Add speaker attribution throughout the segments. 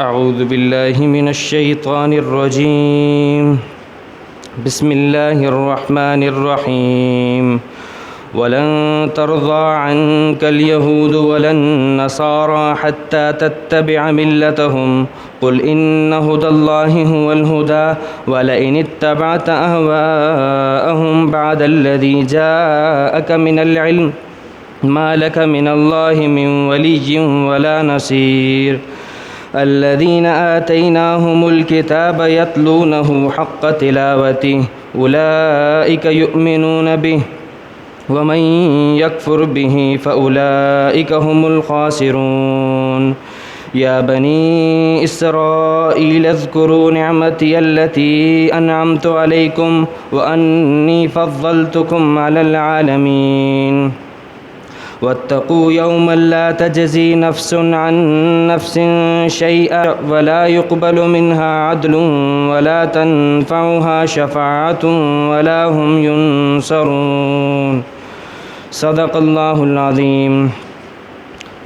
Speaker 1: اعوذ باللہ من الشیطان الرجیم بسم اللہ الرحمن الرحیم ولن ترضى عنك اليهود ولا النصارى حتى تتبع ملتهم قل إن هدى الله هو الهدى ولئن اتبعت أهواءهم بعد الذي جاءك من العلم ما لك من الله من ولي ولا نصير الذين آتيناهم الكتاب يتلونه حق تلاوته أولئك يؤمنون به ومن يكفر به فأولئك هم الخاسرون يا بني إسرائيل اذكروا نعمتي التي أنعمت عليكم وأني فضلتكم على العالمين واتقوا يوما لا تجزي نفس عن نفس شيئا ولا يقبل منها عدل ولا تنفعها شفاعة ولا هم ينصرون صدق اللہ العظیم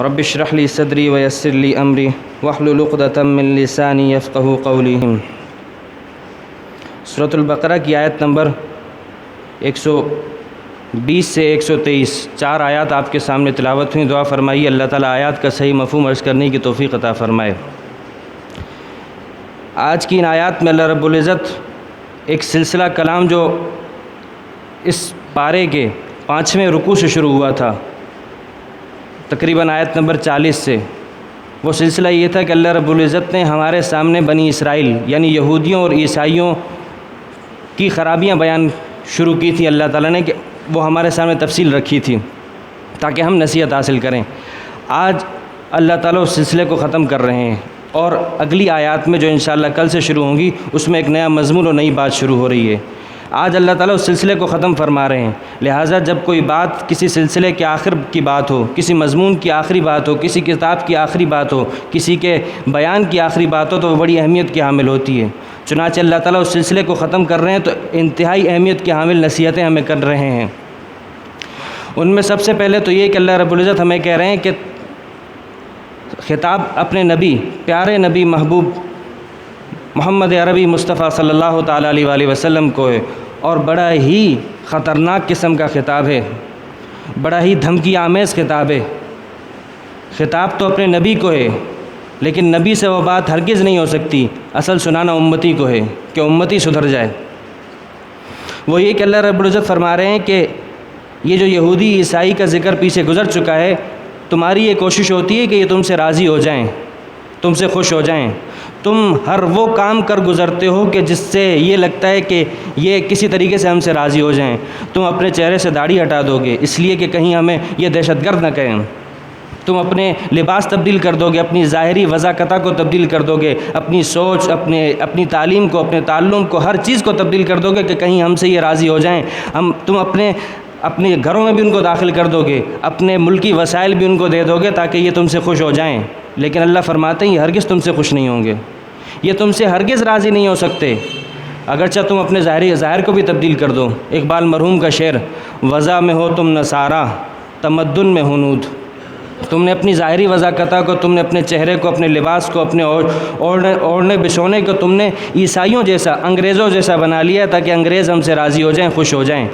Speaker 1: رب اشرح لي صدری ويسر لي امری واحلل عقدۃ من لسانی یفقهوا قولی۔ سورۃ البقرہ کی آیت نمبر 120 سے 123 چار آیات آپ کے سامنے تلاوت ہوئی۔ دعا فرمائیے اللہ تعالیٰ آیات کا صحیح مفہوم عرض کرنے کی توفیق عطا فرمائے۔ آج کی ان آیات میں اللہ رب العزت ایک سلسلہ کلام جو اس پارے کے 5ویں رکوع سے شروع ہوا تھا، تقریباً آیت نمبر 40 سے، وہ سلسلہ یہ تھا کہ اللہ رب العزت نے ہمارے سامنے بنی اسرائیل یعنی یہودیوں اور عیسائیوں کی خرابیاں بیان شروع کی تھی اللہ تعالیٰ نے، کہ وہ ہمارے سامنے تفصیل رکھی تھی تاکہ ہم نصیحت حاصل کریں۔ آج اللہ تعالیٰ اس سلسلے کو ختم کر رہے ہیں اور اگلی آیات میں جو انشاءاللہ کل سے شروع ہوں گی اس میں ایک نیا مضمون اور نئی بات شروع ہو رہی ہے۔ آج اللہ تعالیٰ اس سلسلے کو ختم فرما رہے ہیں، لہٰذا جب کوئی بات کسی سلسلے کے آخر کی بات ہو، کسی مضمون کی آخری بات ہو، کسی کتاب کی آخری بات ہو، کسی کے بیان کی آخری بات ہو تو وہ بڑی اہمیت کی حامل ہوتی ہے۔ چنانچہ اللہ تعالیٰ اس سلسلے کو ختم کر رہے ہیں تو انتہائی اہمیت کی حامل نصیحتیں ہمیں کر رہے ہیں۔ ان میں سب سے پہلے تو یہ کہ اللہ رب العزت ہمیں کہہ رہے ہیں کہ خطاب اپنے نبی، پیارے نبی محبوب محمد عربی مصطفیٰ صلی اللہ تعالیٰ علیہ وآلہ وسلم کو ہے، اور بڑا ہی خطرناک قسم کا خطاب ہے، بڑا ہی دھمکی آمیز خطاب ہے۔ خطاب تو اپنے نبی کو ہے لیکن نبی سے وہ بات ہرگز نہیں ہو سکتی، اصل سنانا امتی کو ہے کہ امتی سدھر جائے۔ وہ یہ کہ اللہ رب العزت فرما رہے ہیں کہ یہ جو یہودی عیسائی کا ذکر پیچھے گزر چکا ہے، تمہاری یہ کوشش ہوتی ہے کہ یہ تم سے راضی ہو جائیں، تم سے خوش ہو جائیں۔ تم ہر وہ کام کر گزرتے ہو کہ جس سے یہ لگتا ہے کہ یہ کسی طریقے سے ہم سے راضی ہو جائیں۔ تم اپنے چہرے سے داڑھی ہٹا دو گے اس لیے کہ کہیں ہمیں یہ دہشت گرد نہ کہیں، تم اپنے لباس تبدیل کر دو گے، اپنی ظاہری وضاحت کو تبدیل کر دو گے، اپنی سوچ، اپنی تعلیم کو، اپنے تعلم کو، ہر چیز کو تبدیل کر دو گے کہ کہیں ہم سے یہ راضی ہو جائیں۔ تم اپنے گھروں میں بھی ان کو داخل کر دو گے، اپنے ملکی وسائل بھی ان کو دے دو گے تاکہ یہ تم سے خوش ہو جائیں۔ لیکن اللہ فرماتے ہیں یہ ہرگز تم سے خوش نہیں ہوں گے، یہ تم سے ہرگز راضی نہیں ہو سکتے اگرچہ تم اپنے ظاہر کو بھی تبدیل کر دو۔ اقبال مرحوم کا شعر، وضع میں ہو تم نصارہ تمدن میں ہنود، تم نے اپنی ظاہری وضاحت کو، تم نے اپنے چہرے کو، اپنے لباس کو، اپنے اوڑھنے بچھونے کو تم نے عیسائیوں جیسا، انگریزوں جیسا بنا لیا تاکہ انگریز ہم سے راضی ہو جائیں، خوش ہو جائیں۔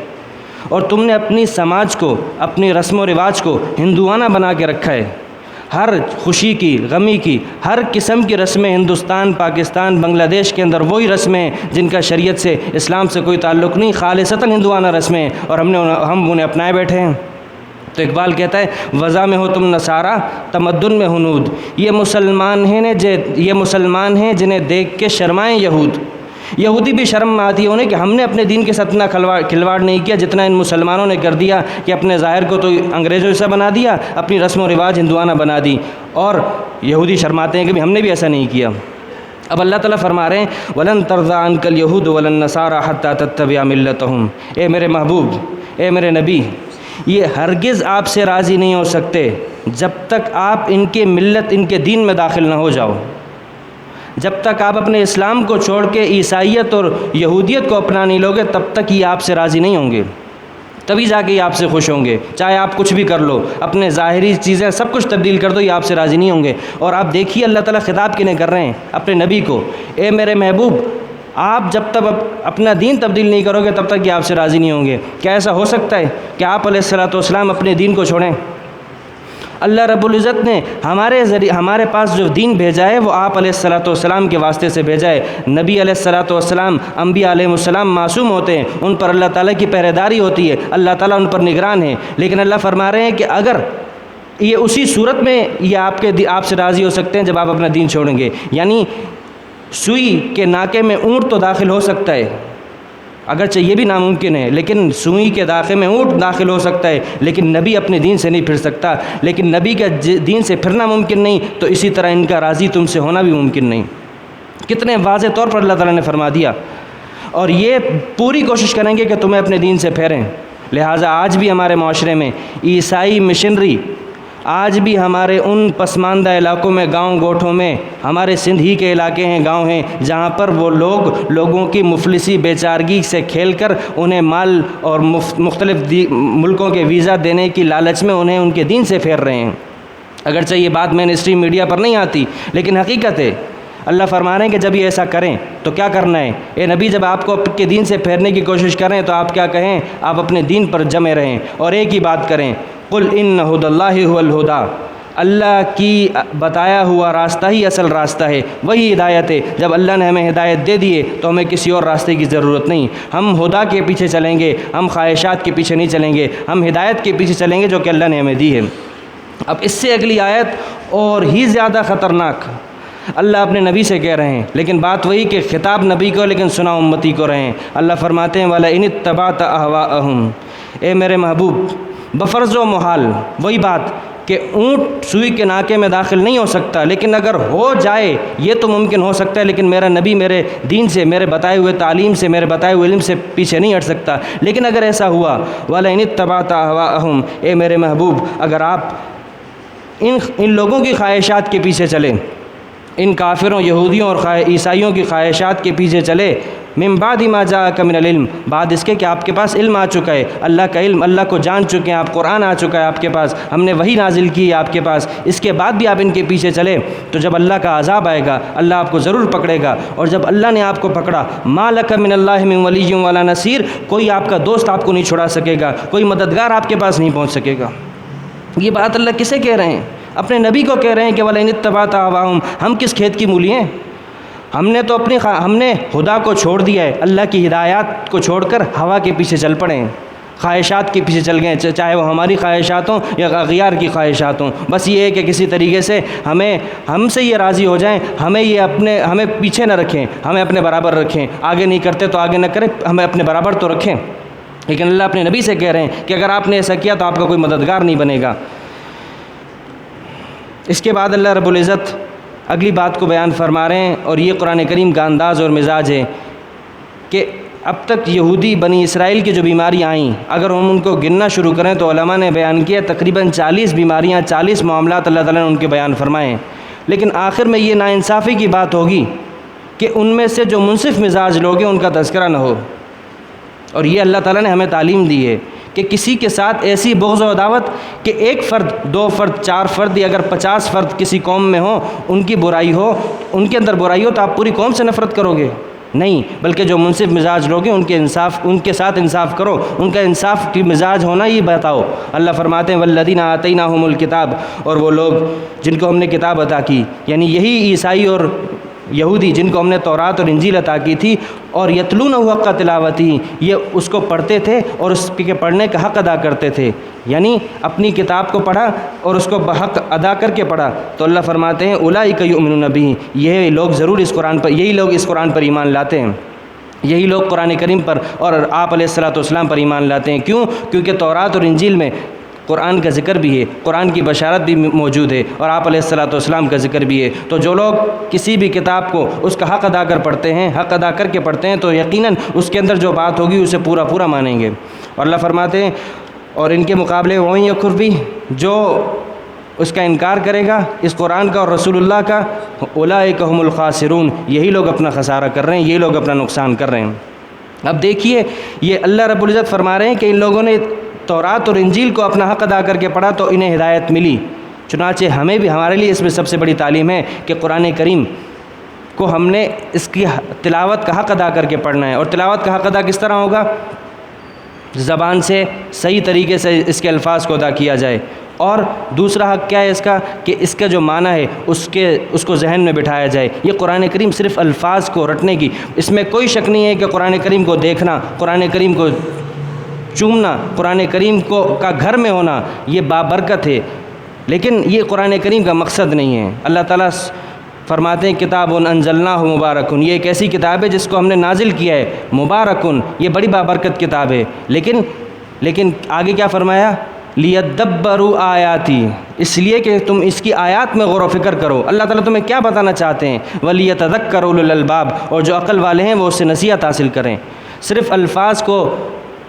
Speaker 1: اور تم نے اپنی سماج کو، اپنی رسم و رواج کو ہندوانہ بنا کے رکھا ہے۔ ہر خوشی کی، غمی کی، ہر قسم کی رسمیں ہندوستان، پاکستان، بنگلہ دیش کے اندر وہی رسمیں جن کا شریعت سے، اسلام سے کوئی تعلق نہیں، خالصتاً ہندوانہ رسمیں، اور ہم انہیں اپنائے بیٹھے ہیں۔ تو اقبال کہتا ہے وضع میں ہو تم نصارہ تمدن میں ہنود، یہ مسلمان ہیں جنہیں دیکھ کے شرمائیں یہود۔ یہودی بھی شرم آتی ہے انہیں کہ ہم نے اپنے دین کے ساتھ اتنا کھلواڑ نہیں کیا جتنا ان مسلمانوں نے کر دیا، کہ اپنے ظاہر کو تو انگریزوں جیسا بنا دیا، اپنی رسم و رواج ہندوانہ بنا دی، اور یہودی شرماتے ہیں کہ ہم نے بھی ایسا نہیں کیا۔ اب اللہ تعالیٰ فرما رہے ہیں وَلَن تَرْضَىٰ عَنْكَ الْيَهُودُ وَلَا النَّصَارَىٰ حَتَّىٰ تَتَّبِعَ مِلَّتَهُمْ، اے میرے محبوب، اے میرے نبی، یہ ہرگز آپ سے راضی نہیں ہو سکتے جب تک آپ ان کے ملت، ان کے دین میں داخل نہ ہو جاؤ۔ جب تک آپ اپنے اسلام کو چھوڑ کے عیسائیت اور یہودیت کو اپنا نہیں لوگے تب تک یہ آپ سے راضی نہیں ہوں گے۔ تبھی جا کے یہ آپ سے خوش ہوں گے. چاہے آپ کچھ بھی کر لو، اپنے ظاہری چیزیں سب کچھ تبدیل کر دو، یہ آپ سے راضی نہیں ہوں گے. اور آپ دیکھیے اللہ تعالیٰ خطاب کنے کر رہے ہیں اپنے نبی کو، اے میرے محبوب آپ جب تک اپنا دین تبدیل نہیں کرو گے تب تک یہ آپ سے راضی نہیں ہوں گے. کیا ایسا ہو سکتا ہے کہ آپ علیہ الصلوۃ والسلام اپنے دین کو چھوڑیں؟ اللہ رب العزت نے ہمارے پاس جو دین بھیجا ہے وہ آپ علیہ الصلوۃ والسلام کے واسطے سے بھیجا ہے. نبی علیہ الصلوۃ والسلام، انبیاء علیہ السلام معصوم ہوتے ہیں، ان پر اللہ تعالیٰ کی پہرے داری ہوتی ہے، اللہ تعالیٰ ان پر نگران ہے. لیکن اللہ فرما رہے ہیں کہ اگر یہ اسی صورت میں یہ آپ سے راضی ہو سکتے ہیں جب آپ اپنا دین چھوڑیں گے. یعنی سوئی کے ناکے میں اونٹ تو داخل ہو سکتا ہے، اگرچہ یہ بھی ناممکن ہے، لیکن سوئی کے داخے میں اونٹ داخل ہو سکتا ہے، لیکن نبی اپنے دین سے نہیں پھر سکتا. لیکن نبی کا دین سے پھرنا ممکن نہیں، تو اسی طرح ان کا راضی تم سے ہونا بھی ممکن نہیں. کتنے واضح طور پر اللہ تعالیٰ نے فرما دیا. اور یہ پوری کوشش کریں گے کہ تمہیں اپنے دین سے پھیریں. لہٰذا آج بھی ہمارے معاشرے میں عیسائی مشنری، آج بھی ہمارے ان پسماندہ علاقوں میں، گاؤں گوٹھوں میں، ہمارے سندھ ہی کے علاقے ہیں، گاؤں ہیں، جہاں پر وہ لوگوں کی مفلسی بیچارگی سے کھیل کر انہیں مال اور مختلف ملکوں کے ویزا دینے کی لالچ میں انہیں ان کے دین سے پھیر رہے ہیں. اگرچہ یہ بات مین اسٹریم میڈیا پر نہیں آتی، لیکن حقیقت ہے. اللہ فرما رہے ہیں کہ جب یہ ایسا کریں تو کیا کرنا ہے؟ اے نبی جب آپ کو آپ کے دین سے پھیرنے کی کوشش کریں تو آپ کیا کہیں؟ آپ اپنے دین پر جمے رہیں اور ایک ہی بات کریں، قل ان ھدی اللہ ھو الھدی، اللہ کی بتایا ہوا راستہ ہی اصل راستہ ہے، وہی ہدایت ہے. جب اللہ نے ہمیں ہدایت دے دی ہے تو ہمیں کسی اور راستے کی ضرورت نہیں. ہم خدا کے پیچھے چلیں گے، ہم خواہشات کے پیچھے نہیں چلیں گے، ہم ہدایت کے پیچھے چلیں گے جو کہ اللہ نے ہمیں دی ہے. اب اس سے اگلی آیت اور ہی زیادہ خطرناک اللہ اپنے نبی سے کہہ رہے ہیں، لیکن بات وہی کہ خطاب نبی کو لیکن سنا امتی کو رہے ہیں. اللہ فرماتے ہیں وَلَئِنِ اتَّبَعْتَ أَهْوَاءَهُمْ، اے میرے محبوب بفرض و محال وہی بات کہ اونٹ سوئی کے ناکے میں داخل نہیں ہو سکتا، لیکن اگر ہو جائے یہ تو ممکن ہو سکتا ہے، لیکن میرا نبی میرے دین سے، میرے بتائے ہوئے تعلیم سے، میرے بتائے ہوئے علم سے پیچھے نہیں ہٹ سکتا. لیکن اگر ایسا ہوا وَلَئِنِ اتَّبَعْتَ أَهْوَاءَهُمْ، اے میرے محبوب اگر آپ ان لوگوں کی خواہشات کے پیچھے چلیں، ان کافروں، یہودیوں اور عیسائیوں کی خواہشات کے پیچھے چلے، من بعد ما جاءک من العلم، بعد اس کے کہ آپ کے پاس علم آ چکا ہے، اللہ کا علم، اللہ کو جان چکے ہیں آپ، قرآن آ چکا ہے آپ کے پاس، ہم نے وہی نازل کی ہے آپ کے پاس، اس کے بعد بھی آپ ان کے پیچھے چلے تو جب اللہ کا عذاب آئے گا اللہ آپ کو ضرور پکڑے گا. اور جب اللہ نے آپ کو پکڑا، ما لک من اللہ من ولی ولا نصیر، کوئی آپ کا دوست آپ کو نہیں چھڑا سکے گا، کوئی مددگار آپ کے پاس نہیں پہنچ سکے گا. یہ بات اللہ کسے کہہ رہے ہیں؟ اپنے نبی کو کہہ رہے ہیں کہ وَلَئِنِ اتَّبَعْتَ أَهْوَاءَهُمْ. ہم کس کھیت کی مولی ہیں؟ ہم نے تو ہم نے خدا کو چھوڑ دیا ہے، اللہ کی ہدایات کو چھوڑ کر ہوا کے پیچھے چل پڑے ہیں، خواہشات کے پیچھے چل گئے، چاہے وہ ہماری خواہشات ہوں یا اغیار کی خواہشات ہوں. بس یہ ہے کہ کسی طریقے سے ہم سے یہ راضی ہو جائیں، ہمیں پیچھے نہ رکھیں، ہمیں اپنے برابر رکھیں، آگے نہیں کرتے تو آگے نہ کریں، ہمیں اپنے برابر تو رکھیں. لیکن اللہ اپنے نبی سے کہہ رہے ہیں کہ اگر آپ نے ایسا کیا تو آپ کا کوئی مددگار نہیں بنے گا. اس کے بعد اللہ رب العزت اگلی بات کو بیان فرما رہے ہیں، اور یہ قرآن کریم کا انداز اور مزاج ہے کہ اب تک یہودی بنی اسرائیل کی جو بیماریاں آئیں، اگر ہم ان کو گننا شروع کریں تو علماء نے بیان کیا تقریباً 40 بیماریاں، 40 معاملات اللہ تعالیٰ نے ان کے بیان فرمائے. لیکن آخر میں یہ ناانصافی کی بات ہوگی کہ ان میں سے جو منصف مزاج لوگ ہیں ان کا تذکرہ نہ ہو. اور یہ اللہ تعالیٰ نے ہمیں تعلیم دی ہے کہ کسی کے ساتھ ایسی بغض و عداوت کہ ایک فرد، 2 فرد، 4 فرد یا اگر 50 فرد کسی قوم میں ہوں، ان کی برائی ہو، ان کے اندر برائی ہو تو آپ پوری قوم سے نفرت کرو گے؟ نہیں، بلکہ جو منصف مزاج لوگ ہیں ان کے ساتھ انصاف کرو، ان کا انصاف کی مزاج ہونا یہ بتاؤ. اللہ فرماتے ہیں والذین آتیناہم الکتاب، اور وہ لوگ جن کو ہم نے کتاب عطا کی، یعنی یہی عیسائی اور یہودی جن کو ہم نے تورات اور انجیل عطا کی تھی، اور یتلونہ حق تلاوتی، یہ اس کو پڑھتے تھے اور اس کے پڑھنے کا حق ادا کرتے تھے، یعنی اپنی کتاب کو پڑھا اور اس کو بحق ادا کر کے پڑھا. تو اللہ فرماتے ہیں اولئک یؤمنون بہ، یہ لوگ ضرور اس قرآن پر، یہی لوگ اس قرآن پر ایمان لاتے ہیں، یہی لوگ قرآن کریم پر اور آپ علیہ الصلوۃ والسلام پر ایمان لاتے ہیں. کیوں؟ کیونکہ تورات اور انجیل میں قرآن کا ذکر بھی ہے، قرآن کی بشارت بھی موجود ہے، اور آپ علیہ الصلوۃ والسلام کا ذکر بھی ہے. تو جو لوگ کسی بھی کتاب کو اس کا حق ادا کر پڑھتے ہیں، حق ادا کر کے پڑھتے ہیں، تو یقیناً اس کے اندر جو بات ہوگی اسے پورا پورا مانیں گے. اور اللہ فرماتے ہیں اور ان کے مقابلے وہیں یکفر بھی، جو اس کا انکار کرے گا، اس قرآن کا اور رسول اللہ کا، اولئک ھم الخاسرون، یہی لوگ اپنا خسارہ کر رہے ہیں، یہی لوگ اپنا نقصان کر رہے ہیں. اب دیکھیے یہ اللہ رب العزت فرما رہے ہیں کہ ان لوگوں نے تورات اور انجیل کو اپنا حق ادا کر کے پڑھا تو انہیں ہدایت ملی، چنانچہ ہمیں بھی، ہمارے لیے اس میں سب سے بڑی تعلیم ہے کہ قرآن کریم کو ہم نے اس کی تلاوت کا حق ادا کر کے پڑھنا ہے۔ اور تلاوت کا حق ادا کس طرح ہوگا؟ زبان سے صحیح طریقے سے اس کے الفاظ کو ادا کیا جائے۔ اور دوسرا حق کیا ہے اس کا؟ کہ اس کا جو معنی ہے اس کو ذہن میں بٹھایا جائے۔ یہ قرآن کریم صرف الفاظ کو رٹنے کی، اس میں کوئی شک نہیں ہے کہ قرآن کریم کو دیکھنا، قرآن کریم کو چومنا، قرآن کریم کا گھر میں ہونا یہ بابرکت ہے، لیکن یہ قرآن کریم کا مقصد نہیں ہے۔ اللہ تعالیٰ فرماتے ہیں کتاب انزلناہ مبارکن، یہ ایک ایسی کتاب ہے جس کو ہم نے نازل کیا ہے، مبارکن، یہ بڑی بابرکت کتاب ہے، لیکن آگے کیا فرمایا؟ لیدبروا آیاتی، اس لیے کہ تم اس کی آیات میں غور و فکر کرو۔ اللہ تعالیٰ تمہیں کیا بتانا چاہتے ہیں؟ ولیتذکر اولو الالباب، اور جو عقل والے ہیں وہ اس سے نصیحت حاصل کریں۔ صرف الفاظ کو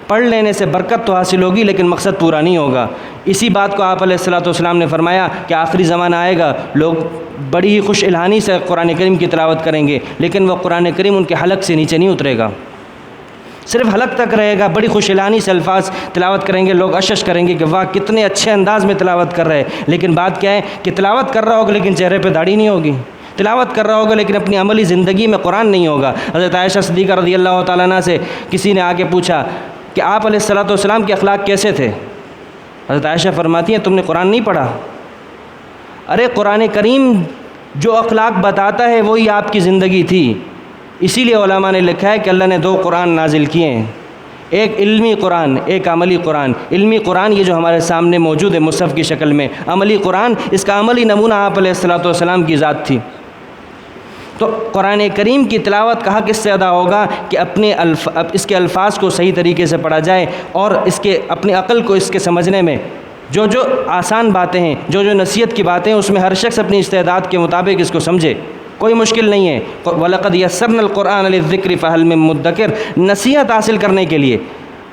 Speaker 1: پڑھ لینے سے برکت تو حاصل ہوگی لیکن مقصد پورا نہیں ہوگا۔ اسی بات کو آپ علیہ الصلوۃ والسلام نے فرمایا کہ آخری زمانہ آئے گا، لوگ بڑی ہی خوش الحانی سے قرآن کریم کی تلاوت کریں گے، لیکن وہ قرآن کریم ان کے حلق سے نیچے نہیں اترے گا، صرف حلق تک رہے گا۔ بڑی خوش الحانی سے الفاظ تلاوت کریں گے، لوگ اشش کریں گے کہ واہ کتنے اچھے انداز میں تلاوت کر رہے ہیں، لیکن بات کیا ہے کہ تلاوت کر رہا ہوگا لیکن چہرے پہ داڑھی نہیں ہوگی، تلاوت کر رہا ہوگا لیکن اپنی عملی زندگی میں قرآن نہیں ہوگا۔ حضرت عائشہ صدیقہ رضی اللہ تعالیٰ عنہ سے کسی نے آ کے پوچھا کہ آپ علیہ الصلوۃ والسلام کے اخلاق کیسے تھے؟ حضرت عائشہ فرماتی ہیں تم نے قرآن نہیں پڑھا؟ ارے قرآن کریم جو اخلاق بتاتا ہے وہی آپ کی زندگی تھی۔ اسی لیے علماء نے لکھا ہے کہ اللہ نے 2 قرآن نازل کیے ہیں، ایک علمی قرآن، ایک عملی قرآن۔ علمی قرآن یہ جو ہمارے سامنے موجود ہے مصحف کی شکل میں، عملی قرآن اس کا عملی نمونہ آپ علیہ الصلوۃ والسلام کی ذات تھی۔ تو قرآن کریم کی تلاوت کا حق اس سے ادا ہوگا کہ اس کے الفاظ کو صحیح طریقے سے پڑھا جائے، اور اس کے اپنی عقل کو اس کے سمجھنے میں جو آسان باتیں ہیں، جو نصیحت کی باتیں ہیں، اس میں ہر شخص اپنی استعداد کے مطابق اس کو سمجھے، کوئی مشکل نہیں ہے۔ وَلَقَدْ يَسَّرْنَا الْقُرْآنَ لِلذِّكْرِ فَهَلْ مِن مُدَّكِرٍ، نصیحت حاصل کرنے کے لیے،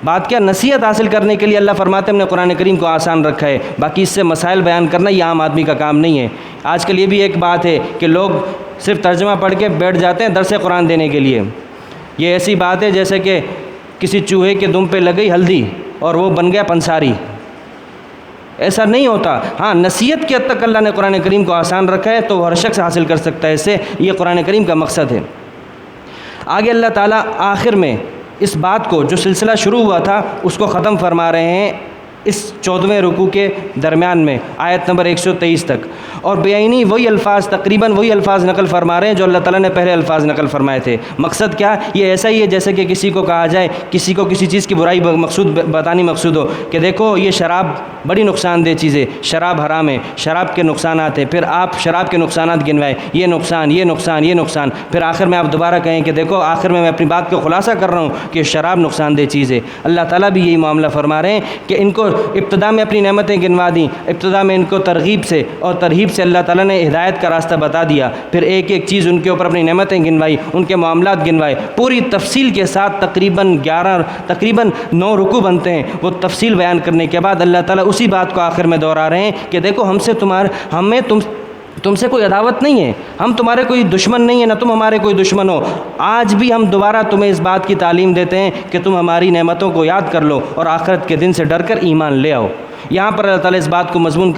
Speaker 1: بات کیا نصیحت حاصل کرنے کے لیے اللہ فرماتے ہیں ہم نے قرآن کریم کو آسان رکھا ہے، باقی اس سے مسائل بیان کرنا یہ عام آدمی کا کام نہیں ہے۔ آج کل یہ بھی ایک بات ہے کہ لوگ صرف ترجمہ پڑھ کے بیٹھ جاتے ہیں درس قرآن دینے کے لیے۔ یہ ایسی بات ہے جیسے کہ کسی چوہے کے دم پہ لگ گئی ہلدی اور وہ بن گیا پنساری، ایسا نہیں ہوتا۔ ہاں نصیحت کے حد تک اللہ نے قرآن کریم کو آسان رکھا ہے تو ہر شخص حاصل کر سکتا ہے، اس سے یہ قرآن کریم کا مقصد ہے۔ آگے اللہ تعالیٰ آخر میں اس بات کو جو سلسلہ شروع ہوا تھا اس کو ختم فرما رہے ہیں اس 14ویں رکوع کے درمیان میں آیت نمبر 123 تک، اور بیعینی وہی الفاظ، تقریباً وہی الفاظ نقل فرما رہے ہیں جو اللہ تعالیٰ نے پہلے الفاظ نقل فرمائے تھے۔ مقصد کیا؟ یہ ایسا ہی ہے جیسے کہ کسی کو کہا جائے، کسی کو کسی چیز کی برائی بتانی مقصود ہو کہ دیکھو یہ شراب بڑی نقصان دہ چیز ہے، شراب حرام ہے، شراب کے نقصانات ہیں، پھر آپ شراب کے نقصانات گنوائیں، یہ نقصان، یہ نقصان، یہ نقصان، پھر آخر میں آپ دوبارہ کہیں کہ دیکھو آخر میں اپنی بات کو خلاصہ کر رہا ہوں کہ شراب نقصان دہ چیز ہے۔ اللہ تعالیٰ بھی یہی معاملہ فرما رہے ہیں کہ ان کو ابتدا میں اپنی نعمتیں گنوا دیں، ابتدا میں ان کو ترغیب سے اور ترہیب سے اللہ تعالیٰ نے ہدایت کا راستہ بتا دیا، پھر ایک ایک چیز ان کے اوپر اپنی نعمتیں گنوائی، ان کے معاملات گنوائے، پوری تفصیل کے ساتھ تقریباً 9 رکوع بنتے ہیں۔ وہ تفصیل بیان کرنے کے بعد اللہ تعالیٰ اسی بات کو آخر میں دہرا رہے ہیں کہ دیکھو ہمیں تم سے کوئی عداوت نہیں ہے، ہم تمہارے کوئی دشمن نہیں ہیں، نہ تم ہمارے کوئی دشمن ہو۔ آج بھی ہم دوبارہ تمہیں اس بات کی تعلیم دیتے ہیں کہ تم ہماری نعمتوں کو یاد کر لو اور آخرت کے دن سے ڈر کر ایمان لے آؤ۔ یہاں پر اللہ تعالیٰ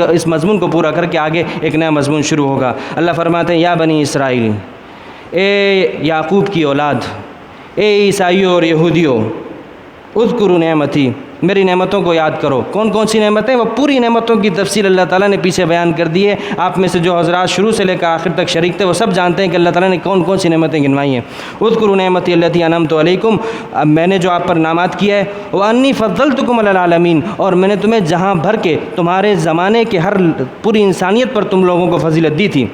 Speaker 1: اس مضمون کو پورا کر کے آگے ایک نیا مضمون شروع ہوگا۔ اللہ فرماتے ہیں یا بنی اسرائیل، اے یعقوب کی اولاد، اے عیسائیوں اور یہودیوں، اذکروا نعمتی، میری نعمتوں کو یاد کرو۔ کون کون سی نعمتیں؟ وہ پوری نعمتوں کی تفصیل اللہ تعالیٰ نے پیچھے بیان کر دی ہے۔ آپ میں سے جو حضرات شروع سے لے کر آخر تک شریک تھے وہ سب جانتے ہیں کہ اللہ تعالیٰ نے کون کون سی نعمتیں گنوائی ہیں۔ اذکروا نعمتی التی انعمت علیکم، اب میں نے جو آپ پر انعامات کیا ہے، وانی فضلتکم علی العالمین، اور میں نے تمہیں جہاں بھر کے تمہارے زمانے کے ہر پوری انسانیت پر تم لوگوں کو فضیلت دی تھی۔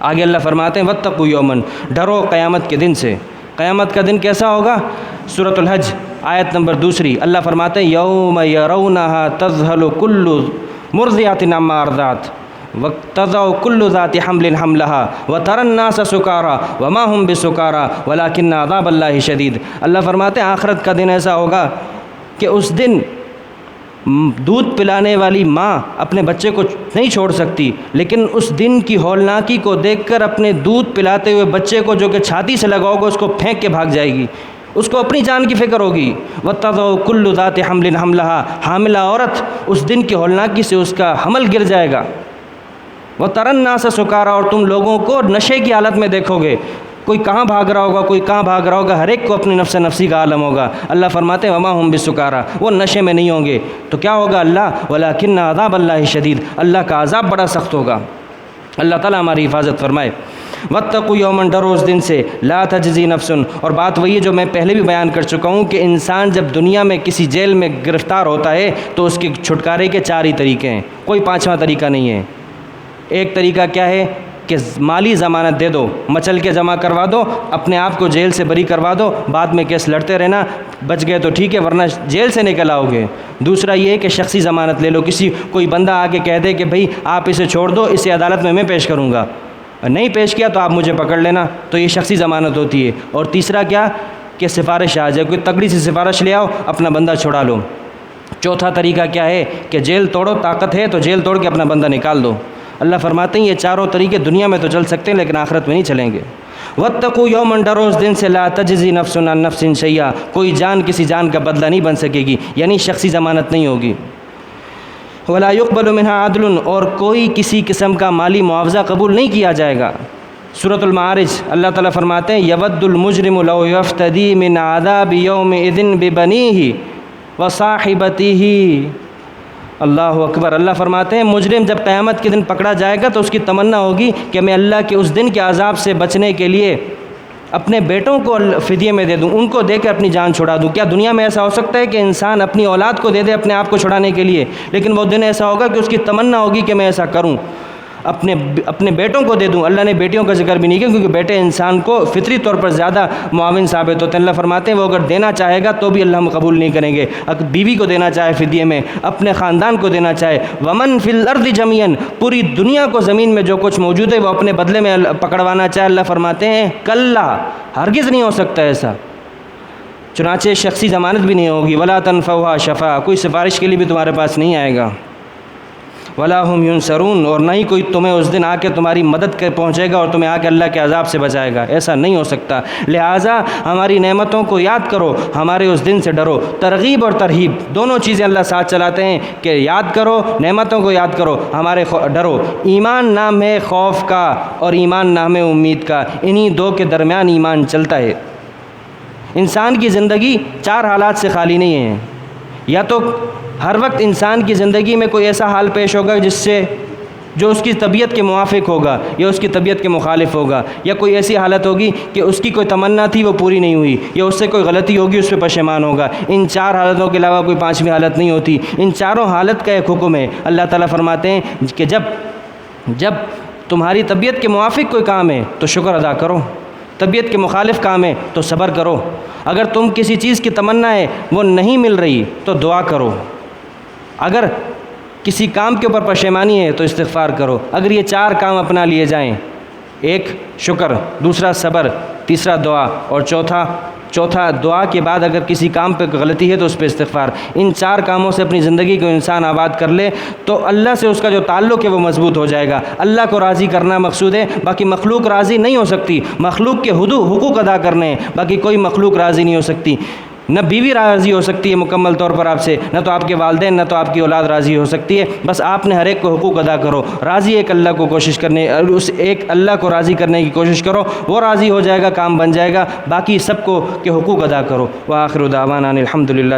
Speaker 1: آگے اللہ فرماتے ہیں واتقوا یوما، ڈرو قیامت کے دن سے۔ قیامت کا دن کیسا ہوگا؟ سورۃ الحج آیت نمبر 2 اللہ فرماتے ہیں یوم یرونہا تذہل کل مرضعۃ عما ارضعت وتضع کل ذات حمل حملها وتری الناس سکارى وما هم بسکارى ولکن عذاب اللہ شدید۔ اللہ فرماتے ہیں آخرت کا دن ایسا ہوگا کہ اس دن دودھ پلانے والی ماں اپنے بچے کو نہیں چھوڑ سکتی، لیکن اس دن کی ہولناکی کو دیکھ کر اپنے دودھ پلاتے ہوئے بچے کو جو کہ چھاتی سے لگا ہوگا اس کو پھینک کے بھاگ جائے گی۔ اس کو اپنی جان کی فکر ہوگی۔ وَتَضَعُ كُلُّ ذَاتِ حَمْلٍ حَمْلَهَا، حاملہ عورت اس دن کی ہولناکی سے اس کا حمل گر جائے گا۔ وَتَرَى النَّاسَ سُكَارَىٰ، اور تم لوگوں کو نشے کی حالت میں دیکھو گے، کوئی کہاں بھاگ رہا ہوگا، کوئی کہاں بھاگ رہا ہوگا، ہر ایک کو اپنی نفس نفسی کا عالم ہوگا۔ اللہ فرماتے ہیں وَمَا هُمْ بِسُكَارَىٰ، وہ نشے میں نہیں ہوں گے، تو کیا ہوگا اللہ وَلَٰكِنَّ عَذَابَ اللَّهِ شَدِيدٌ، اللہ کا عذاب بڑا سخت ہوگا۔ اللہ تعالیٰ ہماری حفاظت فرمائے۔ وَاتَّقُوا يَوْمًا، ڈرو اس دن سے، لَا تَجْزِي نَفْسٌ، اور بات وہی ہے جو میں پہلے بھی بیان کر چکا ہوں کہ انسان جب دنیا میں کسی جیل میں گرفتار ہوتا ہے تو اس کے چھٹکارے کے 4 ہی طریقے ہیں، کوئی 5واں طریقہ نہیں ہے۔ ایک طریقہ کیا ہے کہ مالی ضمانت دے دو، مچل کے جمع کروا دو، اپنے آپ کو جیل سے بری کروا دو، بعد میں کیس لڑتے رہنا، بچ گئے تو ٹھیک ہے ورنہ جیل سے نکل آؤ گے۔ دوسرا یہ ہے کہ شخصی ضمانت لے لو، کوئی بندہ آ کے کہہ دے کہ بھئی آپ اسے چھوڑ دو، اسے عدالت میں پیش کروں گا، نہیں پیش کیا تو آپ مجھے پکڑ لینا، تو یہ شخصی ضمانت ہوتی ہے۔ اور تیسرا کیا کہ سفارش آ جائے، کوئی تگڑی سی سفارش لے آؤ، اپنا بندہ چھڑا لو۔ چوتھا طریقہ کیا ہے کہ جیل توڑو، طاقت ہے تو جیل توڑ کے اپنا بندہ نکال دو۔ اللہ فرماتے ہیں یہ 4 طریقے دنیا میں تو چل سکتے ہیں لیکن آخرت میں نہیں چلیں گے۔ وَاتَّقُوا يَوْمًا، ڈرو اس دن سے، لَا تَجْزِي نَفْسٌ عَن نَفْسٍ شَيْئًا، کوئی جان کسی جان کا بدلہ نہیں بن سکے گی، یعنی شخصی ضمانت نہیں ہوگی۔ وَلَا يُقْبَلُ مِنْهَا عَدْلٌ، اور کوئی کسی قسم کا مالی معاوضہ قبول نہیں کیا جائے گا۔ سورۃ المعارج اللہ تعالیٰ فرماتے ہیں یود المجرم لو یفتدی من عذاب یومئذ ببنیہ وصاحبتہ۔ اللہ اکبر، اللہ فرماتے ہیں مجرم جب قیامت کے دن پکڑا جائے گا تو اس کی تمنا ہوگی کہ میں اللہ کے اس دن کے عذاب سے بچنے کے لیے اپنے بیٹوں کو فدیے میں دے دوں، ان کو دے کے اپنی جان چھڑا دوں۔ کیا دنیا میں ایسا ہو سکتا ہے کہ انسان اپنی اولاد کو دے دے اپنے آپ کو چھڑانے کے لیے؟ لیکن وہ دن ایسا ہوگا کہ اس کی تمنا ہوگی کہ میں ایسا کروں، اپنے بیٹوں کو دے دوں۔ اللہ نے بیٹیوں کا ذکر بھی نہیں کیا کیونکہ بیٹے انسان کو فطری طور پر زیادہ معاون ثابت ہوتے ہیں۔ اللہ فرماتے ہیں وہ اگر دینا چاہے گا تو بھی اللہ ہم قبول نہیں کریں گے۔ اگر بیوی کو دینا چاہے فدیے میں، اپنے خاندان کو دینا چاہے، ومن فی الارض جمیعا، پوری دنیا کو زمین میں جو کچھ موجود ہے وہ اپنے بدلے میں پکڑوانا چاہے، اللہ فرماتے ہیں کلا، ہرگز نہیں ہو سکتا ایسا۔ چنانچہ شخصی ضمانت بھی نہیں ہوگی۔ ولا تنفعها شفاعہ، کوئی سفارش کے لیے بھی تمہارے پاس نہیں آئے گا۔ ولا هم ينصرون، اور نہ ہی کوئی تمہیں اس دن آ کے تمہاری مدد کر پہنچے گا اور تمہیں آ کے اللہ کے عذاب سے بچائے گا، ایسا نہیں ہو سکتا۔ لہٰذا ہماری نعمتوں کو یاد کرو، ہمارے اس دن سے ڈرو۔ ترغیب اور ترہیب دونوں چیزیں اللہ ساتھ چلاتے ہیں کہ یاد کرو، نعمتوں کو یاد کرو، ہمارے ڈرو۔ ایمان نام ہے خوف کا اور ایمان نام ہے امید کا، انہی دو کے درمیان ایمان چلتا ہے۔ انسان کی زندگی 4 حالات سے خالی نہیں ہے، یا تو ہر وقت انسان کی زندگی میں کوئی ایسا حال پیش ہوگا جو اس کی طبیعت کے موافق ہوگا یا اس کی طبیعت کے مخالف ہوگا، یا کوئی ایسی حالت ہوگی کہ اس کی کوئی تمنا تھی وہ پوری نہیں ہوئی، یا اس سے کوئی غلطی ہوگی اس پہ پشیمان ہوگا۔ ان 4 حالتوں کے علاوہ کوئی 5ویں حالت نہیں ہوتی۔ ان چاروں حالت کا ایک حکم ہے۔ اللہ تعالیٰ فرماتے ہیں کہ جب تمہاری طبیعت کے موافق کوئی کام ہے تو شکر ادا کرو، طبیعت کے مخالف کام ہے تو صبر کرو۔ اگر تم کسی چیز کی تمنا ہے وہ نہیں مل رہی تو دعا کرو، اگر کسی کام کے اوپر پشیمانی ہے تو استغفار کرو۔ اگر یہ 4 کام اپنا لیے جائیں، ایک شکر، دوسرا صبر، تیسرا دعا، اور چوتھا دعا کے بعد اگر کسی کام پہ غلطی ہے تو اس پہ استغفار، ان 4 کاموں سے اپنی زندگی کو انسان آباد کر لے تو اللہ سے اس کا جو تعلق ہے وہ مضبوط ہو جائے گا۔ اللہ کو راضی کرنا مقصود ہے، باقی مخلوق راضی نہیں ہو سکتی۔ مخلوق کے حقوق ادا کرنے ہیں، باقی کوئی مخلوق راضی نہیں ہو سکتی۔ نہ بیوی راضی ہو سکتی ہے مکمل طور پر آپ سے، نہ تو آپ کے والدین، نہ تو آپ کی اولاد راضی ہو سکتی ہے۔ بس آپ نے ہر ایک کو حقوق ادا کرو، راضی ایک اللہ کو کوشش کرنے، اس ایک اللہ کو راضی کرنے کی کوشش کرو، وہ راضی ہو جائے گا، کام بن جائے گا۔ باقی سب کو کے حقوق ادا کرو۔ وآخر دعوانا الحمدللہ۔